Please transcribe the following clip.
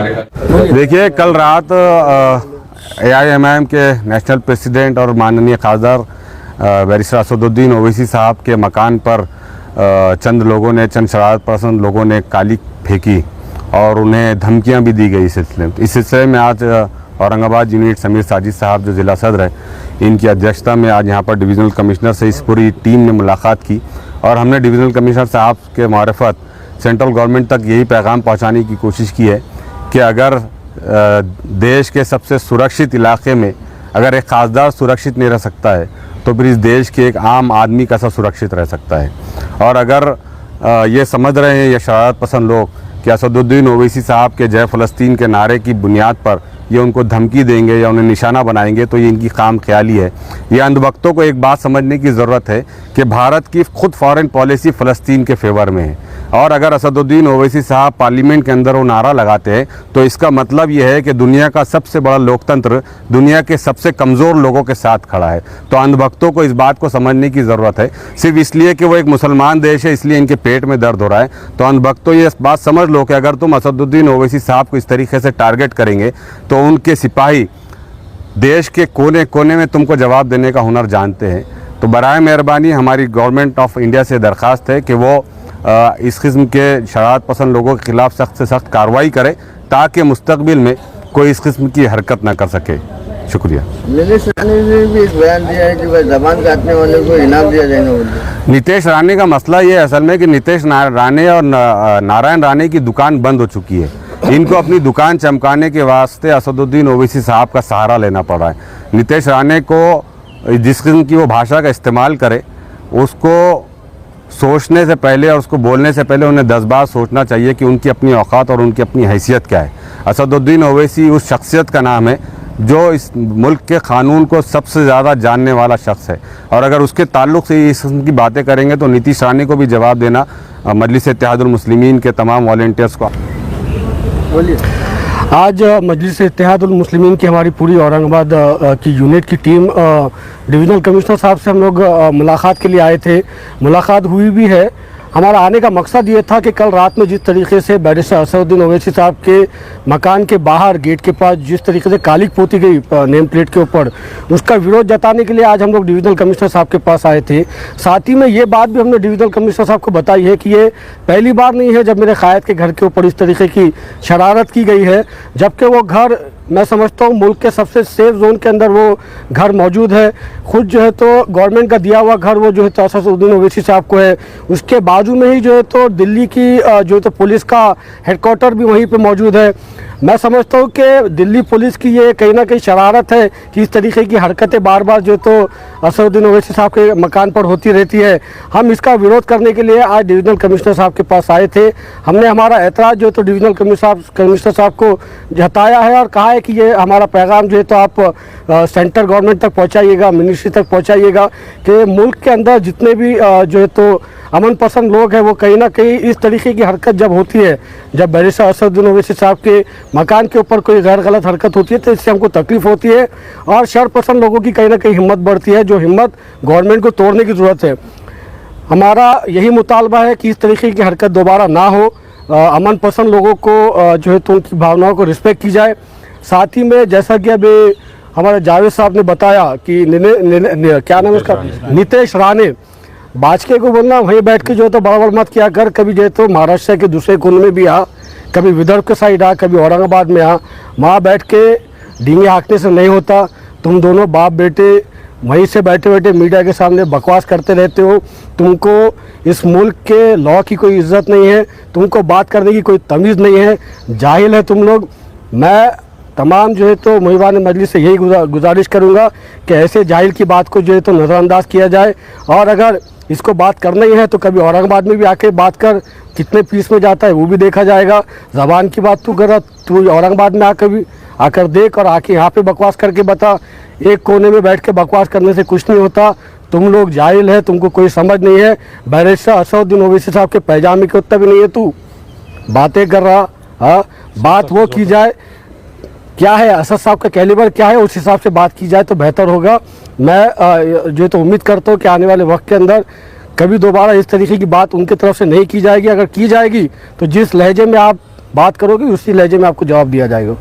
कार्यकर्ता। देखिए, कल रात AIMIM के नेशनल प्रेसिडेंट और माननीय खासदार बैरिस्टर असदुद्दीन ओवैसी साहब के मकान पर चंद लोगों ने, चंद शरारत पसंद लोगों ने काली फेंकी और उन्हें धमकियां भी दी गई इस सिलसिले में आज औरंगाबाद यूनिट समीर साजिद साहब जो ज़िला सदर है, इनकी अध्यक्षता में आज यहाँ पर डिविज़नल कमिश्नर से इस पूरी टीम ने मुलाकात की और हमने डिविज़नल कमिश्नर साहब के मार्फत सेंट्रल गवर्नमेंट तक यही पैगाम पहुँचाने की कोशिश की है कि अगर देश के सबसे सुरक्षित इलाके में अगर एक खासदार सुरक्षित नहीं रह सकता है तो फिर इस देश के एक आम आदमी कैसा सुरक्षित रह सकता है। और अगर ये समझ रहे हैं ये शरारत पसंद लोग कि असदुद्दीन ओवैसी साहब के जय फ़लस्तीन के नारे की बुनियाद पर ये उनको धमकी देंगे या उन्हें निशाना बनाएंगे तो ये इनकी खाम ख्याली है। ये अंधभक्तों को एक बात समझने की ज़रूरत है कि भारत की खुद फॉरेन पॉलिसी फ़लस्तीन के फेवर में है और अगर असदुद्दीन ओवैसी साहब पार्लियामेंट के अंदर वो नारा लगाते हैं तो इसका मतलब ये है कि दुनिया का सबसे बड़ा लोकतंत्र दुनिया के सबसे कमज़ोर लोगों के साथ खड़ा है। तो अंधभक्तों को इस बात को समझने की ज़रूरत है, सिर्फ इसलिए कि वो एक मुसलमान देश है इसलिए इनके पेट में दर्द हो रहा है। तो अंधभक्तों ये बात समझ लो कि अगर तुम असदुद्दीन ओवैसी साहब को इस तरीके से टारगेट करेंगे तो उनके सिपाही देश के कोने कोने में तुमको जवाब देने का हुनर जानते हैं। तो बराए मेहरबानी हमारी गवर्नमेंट ऑफ इंडिया से दरख्वास्त है कि वो इस किस्म के शरारत पसंद लोगों के खिलाफ सख्त से सख्त कार्रवाई करे ताकि मुस्तकबिल में कोई इस किस्म की हरकत ना कर सके। शुक्रिया। नीतीश राणे ने भी एक बयान दिया है कि भाई जबान काटने वाले को इनाम दिया जाएगा। नीतीश राणे का मसला ये है असल में कि नीतीश राणे और नारायण राणे की दुकान बंद हो चुकी है। इनको अपनी दुकान चमकाने के वास्ते असदुद्दीन ओवैसी साहब का सहारा लेना पड़ रहा है। नीतीश राणे को जिस किस्म की वो भाषा का इस्तेमाल करे उसको सोचने से पहले और उसको बोलने से पहले उन्हें 10 बार सोचना चाहिए कि उनकी अपनी औकात और उनकी अपनी हैसियत क्या है। असदुद्दीन ओवैसी उस शख्सियत का नाम है जो इस मुल्क के क़ानून को सबसे ज़्यादा जानने वाला शख्स है और अगर उसके ताल्लुक़ से इस किस्म की बातें करेंगे तो नीतीश राणे को भी जवाब देना मजलिस इत्तेहादुल मुस्लिमीन के तमाम वॉलंटियर्स को। बोलिए। आज मजलिस इत्तेहादुल मुस्लिमीन की हमारी पूरी औरंगाबाद की यूनिट की टीम डिविज़नल कमिश्नर साहब से हम लोग मुलाकात के लिए आए थे। मुलाकात हुई भी है। हमारा आने का मकसद ये था कि कल रात में जिस तरीके से बैरिस्टर असदुद्दीन ओवैसी साहब के मकान के बाहर गेट के पास जिस तरीके से कालिक पोती गई नेम प्लेट के ऊपर, उसका विरोध जताने के लिए आज हम लोग डिविज़नल कमिश्नर साहब के पास आए थे। साथ ही में ये बात भी हमने डिविज़नल कमिश्नर साहब को बताई है कि ये पहली बार नहीं है जब मेरे कायद के घर के ऊपर इस तरीके की शरारत की गई है, जबकि वो घर मैं समझता हूँ मुल्क के सबसे सेफ जोन के अंदर वो घर मौजूद है। खुद जो है तो गवर्नमेंट का दिया हुआ घर वो जो है तो असदुद्दीन ओवैसी साहब को है। उसके बाजू में ही जो है तो दिल्ली की जो है तो पुलिस का हेडक्वार्टर भी वहीं पे मौजूद है। मैं समझता हूँ कि दिल्ली पुलिस की ये कहीं ना कहीं शरारत है कि इस तरीके की हरकतें बार बार जो तो असदुद्दीन ओवैसी साहब के मकान पर होती रहती है। हम इसका विरोध करने के लिए आज डिविज़नल कमिश्नर साहब के पास आए थे। हमने हमारा एतराज़ जो है तो डिविज़नल कमिश्नर साहब को जताया है और कहा है कि ये हमारा पैगाम जो है तो आप सेंट्रल गवर्नमेंट तक पहुँचाइएगा, मिनिस्ट्री तक पहुँचाइएगा कि मुल्क के अंदर जितने भी जो है तो अमन पसंद लोग हैं वो कहीं ना कहीं इस तरीके की हरकत जब होती है, जब बैरिस्टर असदुद्दीन ओवैसी साहब के मकान के ऊपर कोई गैर गलत हरकत होती है तो इससे हमको तकलीफ़ होती है और शर पसंद लोगों की कहीं ना कहीं हिम्मत बढ़ती है, जो हिम्मत गवर्नमेंट को तोड़ने की ज़रूरत है। हमारा यही मुतालबा है कि इस तरीके की हरकत दोबारा ना हो। अमन पसंद लोगों को जो है तो उनकी भावनाओं को रिस्पेक्ट की जाए। साथ ही में जैसा कि अभी हमारे जावेद साहब ने बताया कि क्या नाम है उसका, नीतीश राणे, बाजके को बोलना वहीं बैठ के जो है तो बड़ा मत किया कर, कभी जो है तो महाराष्ट्र के दूसरे कोने में भी आ, कभी विदर्भ के साइड आ, कभी औरंगाबाद में आ, वहाँ बैठ के डींगे हाँकने से नहीं होता। तुम दोनों बाप बेटे वहीं से बैठे बैठे मीडिया के सामने बकवास करते रहते हो। तुमको इस मुल्क के लॉ की कोई इज्जत नहीं है, तुमको बात करने की कोई तमीज़ नहीं है, जाहिल है तुम लोग। मैं तमाम जो है तो मुहिबान मजलिस से यही गुजारिश करूँगा कि ऐसे जाहिल की बात को जो है तो नज़रअंदाज किया जाए और अगर इसको बात करना ही है तो कभी औरंगाबाद में भी आके बात कर, कितने पीस में जाता है वो भी देखा जाएगा। ज़बान की बात तू कर रहा, तू औरंगाबाद में आकर देख और आके यहाँ पे बकवास करके बता। एक कोने में बैठ के बकवास करने से कुछ नहीं होता। तुम लोग जाहिल है, तुमको कोई समझ नहीं है। बैरिस्टर असदुद्दीन ओवैसी साहब के पैजामे के उत्तर भी नहीं है तू बातें कर रहा। हाँ, बात वो की जाए क्या है, असद साहब का कैलिबर क्या है, उस हिसाब से बात की जाए तो बेहतर होगा। मैं जो तो उम्मीद करता हूँ कि आने वाले वक्त के अंदर कभी दोबारा इस तरीके की बात उनकी तरफ से नहीं की जाएगी। अगर की जाएगी तो जिस लहजे में आप बात करोगे उसी लहजे में आपको जवाब दिया जाएगा।